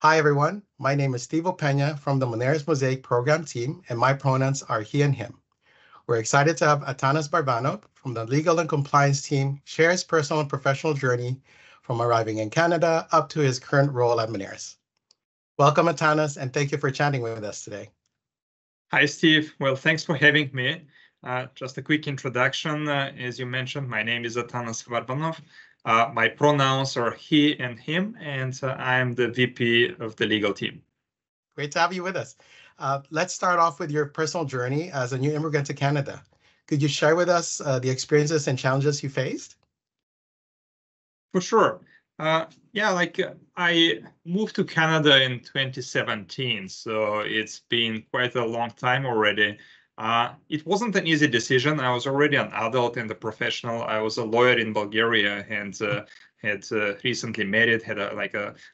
Hi, everyone. My name is Steve Opena from the Moneris Mosaic program team, and my pronouns are he and him. We're excited to have Atanas Varbanov from the legal and compliance team share his personal and professional journey from arriving in Canada up to his current role at Moneris. Welcome, Atanas, and thank you for chatting with us today. Hi, Steve. Well, thanks for having me. Just a quick introduction. As you mentioned, my name is Atanas Varbanov. My pronouns are he and him, and I'm the VP of the legal team. Great to have you with us. Let's start off with your personal journey as a new immigrant to Canada. Could you share with us the experiences and challenges you faced? For sure. I moved to Canada in 2017, so it's been quite a long time already. It wasn't an easy decision. I was already an adult and a professional. I was a lawyer in Bulgaria and had recently married, had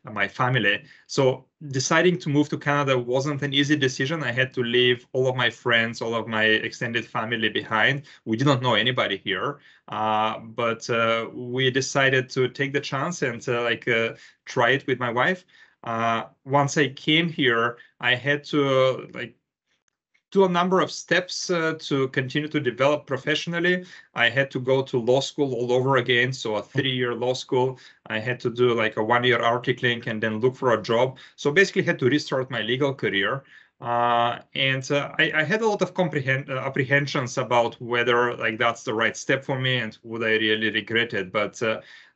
my family. So deciding to move to Canada wasn't an easy decision. I had to leave all of my friends, all of my extended family behind. We didn't know anybody here, but we decided to take the chance and try it with my wife. Once I came here, I had to do a number of steps to continue to develop professionally. I had to go to law school all over again, so a 3-year law school. I had to do like a 1-year articling and then look for a job. So basically had to restart my legal career. I had a lot of apprehensions about whether that's the right step for me and would I really regret it. But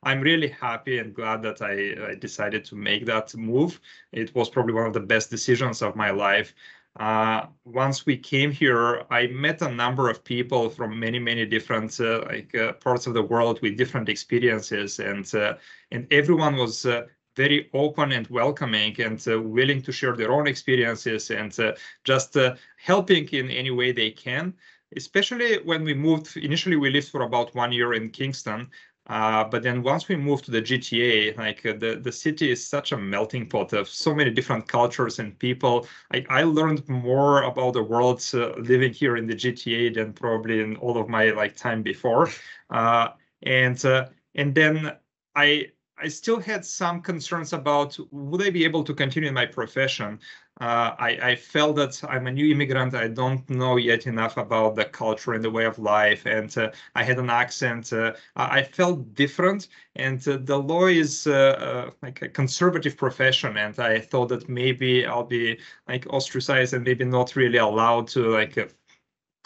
I'm really happy and glad that I decided to make that move. It was probably one of the best decisions of my life. Once we came here, I met a number of people from many different parts of the world with different experiences, and everyone was very open and welcoming and willing to share their own experiences and just helping in any way they can. Especially when we moved, initially we lived for about 1 year in Kingston. But then once we moved to the GTA, the city is such a melting pot of so many different cultures and people. I learned more about the world living here in the GTA than probably in all of my time before. And then I still had some concerns about would I be able to continue in my profession. I felt that I'm a new immigrant. I don't know yet enough about the culture and the way of life, and I had an accent. I felt different, and the law is like a conservative profession, and I thought that maybe I'll be ostracized and maybe not really allowed to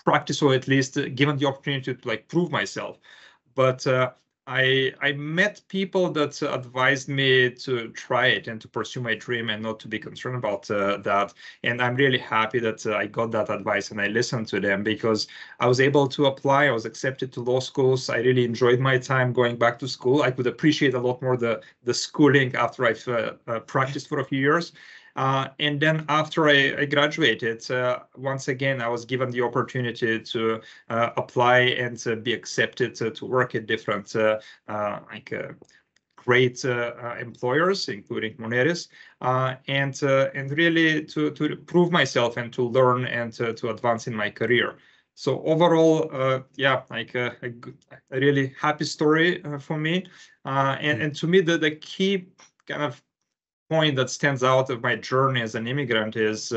practice, or at least given the opportunity to prove myself. But I met people that advised me to try it and to pursue my dream and not to be concerned about that. And I'm really happy that I got that advice and I listened to them, because I was able to apply. I was accepted to law schools. I really enjoyed my time going back to school. I could appreciate a lot more the schooling after I've practiced for a few years. And then after I graduated, once again, I was given the opportunity to apply and be accepted to work at different great employers, including Moneris, and really to prove myself and to learn and to advance in my career. So overall, a really happy story for me. And to me, the key kind of point that stands out of my journey as an immigrant is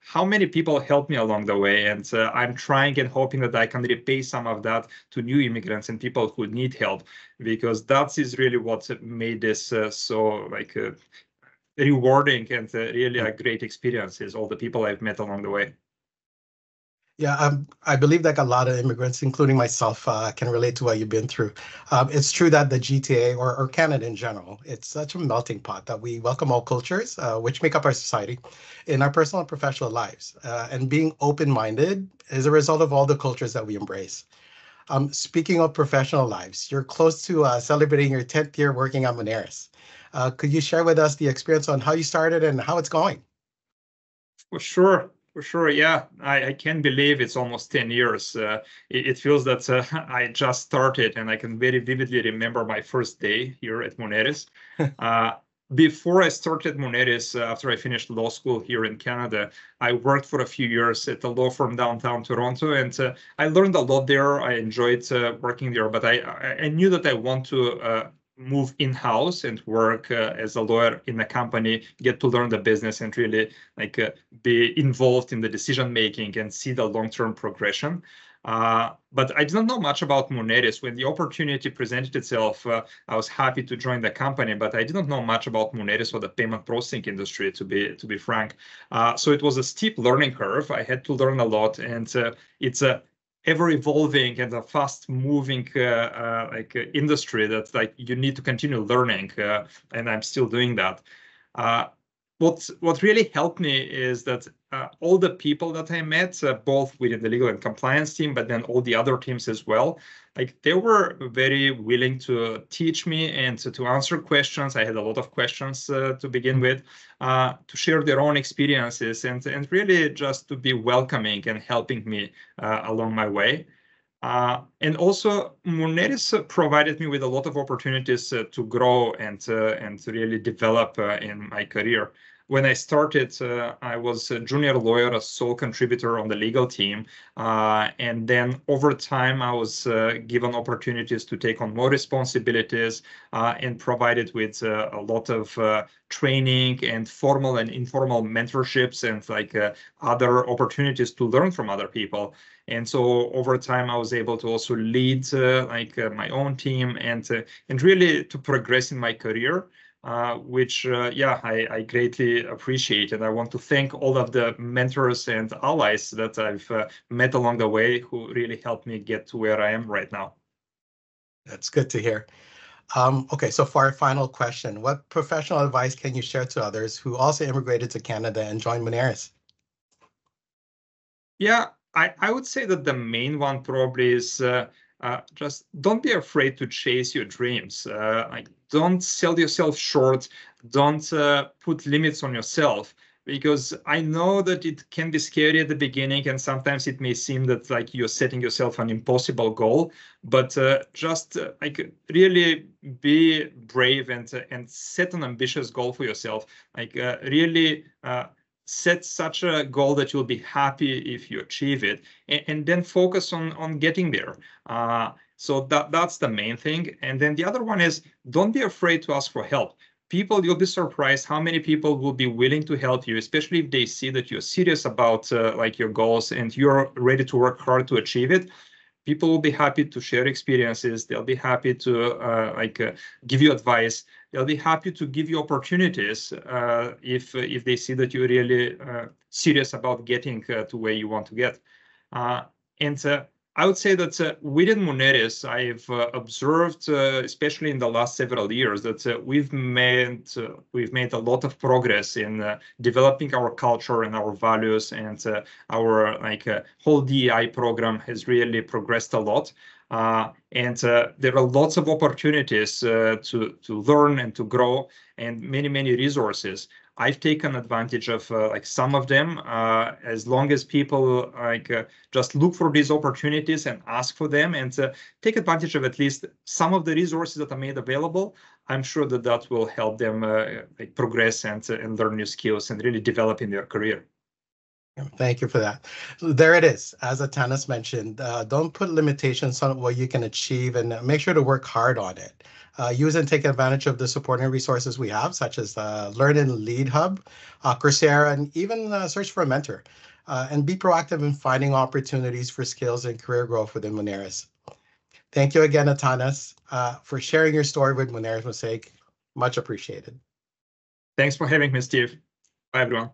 how many people helped me along the way. And I'm trying and hoping that I can repay some of that to new immigrants and people who need help, because that is really what made this so rewarding and really a great experience, is all the people I've met along the way. Yeah, I believe a lot of immigrants, including myself, can relate to what you've been through. It's true that the GTA or Canada in general, it's such a melting pot that we welcome all cultures, which make up our society in our personal and professional lives. And being open-minded is a result of all the cultures that we embrace. Speaking of professional lives, you're close to celebrating your 10th year working at Moneris. Could you share with us the experience on how you started and how it's going? For sure. For sure, yeah. I can't believe it's almost 10 years. It feels that I just started, and I can very vividly remember my first day here at Moneris. Before I started Moneris, after I finished law school here in Canada, I worked for a few years at a law firm downtown Toronto, and I learned a lot there. I enjoyed working there, but I knew that I want to move in-house and work as a lawyer in a company, get to learn the business and really be involved in the decision making and see the long-term progression. But I didn't know much about Moneris. When the opportunity presented itself, I was happy to join the company, but I didn't know much about Moneris or the payment processing industry, to be frank. So it was a steep learning curve. I had to learn a lot, and it's a ever-evolving and a fast-moving industry that you need to continue learning, and I'm still doing that. What really helped me is that all the people that I met, both within the legal and compliance team, but then all the other teams as well, they were very willing to teach me and to answer questions. I had a lot of questions to begin with, to share their own experiences and really just to be welcoming and helping me along my way. And also, Moneris provided me with a lot of opportunities to grow and to really develop in my career. When I started, I was a junior lawyer, a sole contributor on the legal team. And then over time, I was given opportunities to take on more responsibilities and provided with a lot of training and formal and informal mentorships and other opportunities to learn from other people. And so over time, I was able to also lead my own team and really to progress in my career. Which, I greatly appreciate. And I want to thank all of the mentors and allies that I've met along the way who really helped me get to where I am right now. That's good to hear. Okay, so for our final question, what professional advice can you share to others who also immigrated to Canada and joined Moneris? Yeah, I would say that the main one probably is just don't be afraid to chase your dreams. Don't sell yourself short. Don't put limits on yourself, because I know that it can be scary at the beginning, and sometimes it may seem that you're setting yourself an impossible goal. But just really be brave and set an ambitious goal for yourself. Really. Set such a goal that you'll be happy if you achieve it, and then focus on getting there. So that's the main thing. And then the other one is, don't be afraid to ask for help. You'll be surprised how many people will be willing to help you, especially if they see that you're serious about your goals and you're ready to work hard to achieve it. People will be happy to share experiences. They'll be happy to give you advice. They'll be happy to give you opportunities if they see that you're really serious about getting to where you want to get. And I would say that within Moneris, I've observed, especially in the last several years, that we've made a lot of progress in developing our culture and our values, and our whole DEI program has really progressed a lot. And there are lots of opportunities to learn and to grow, and many resources. I've taken advantage of some of them. As long as people just look for these opportunities and ask for them, and take advantage of at least some of the resources that are made available, I'm sure that will help them progress and learn new skills and really develop in their career. Thank you for that. There it is. As Atanas mentioned, don't put limitations on what you can achieve, and make sure to work hard on it. Use and take advantage of the supporting resources we have, such as the Learn and Lead Hub, Coursera, and even search for a mentor. And be proactive in finding opportunities for skills and career growth within Moneris. Thank you again, Atanas, for sharing your story with Moneris Mosaïque. Much appreciated. Thanks for having me, Steve. Bye, everyone.